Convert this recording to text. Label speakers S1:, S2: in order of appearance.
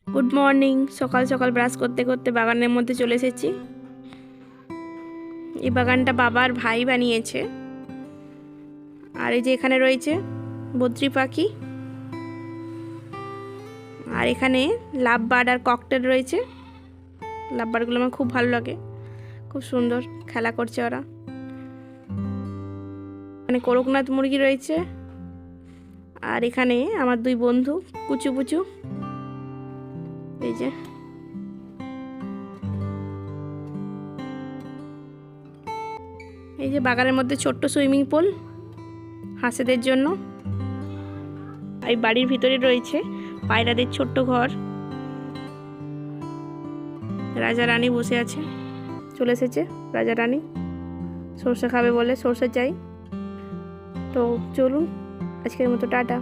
S1: Good morning. সকাল সকাল brush করতে করতে বাগানের মধ্যে চলে এসেছি। এই বাগানটা বাবার ভাই বানিয়েছে। আর এই যে এখানে রয়েছে বদ্রি পাখি, আর এখানে লাভ বার্ড আর ককটেল রয়েছে। লাভ বার্ডগুলো আমার খুব ভালো লাগে, খুব সুন্দর খেলা করছে ওরা। এখানে করকনাথ মুরগি রয়েছে। আর এখানে আমার দুই বন্ধু কুচু পুচু, এই যে এই যে বাগানের মধ্যে ছোট্ট সুইমিং পুল হাঁসেদের জন্য। এই বাড়ির ভিতরে রয়েছে পায়রাদের ছোট্ট ঘর। রাজা রানী বসে আছে, চলে এসেছে রাজা রানী সর্ষে খাবে বলে, সর্ষে চাই। তো চলুন, আজকের মতো টাটা।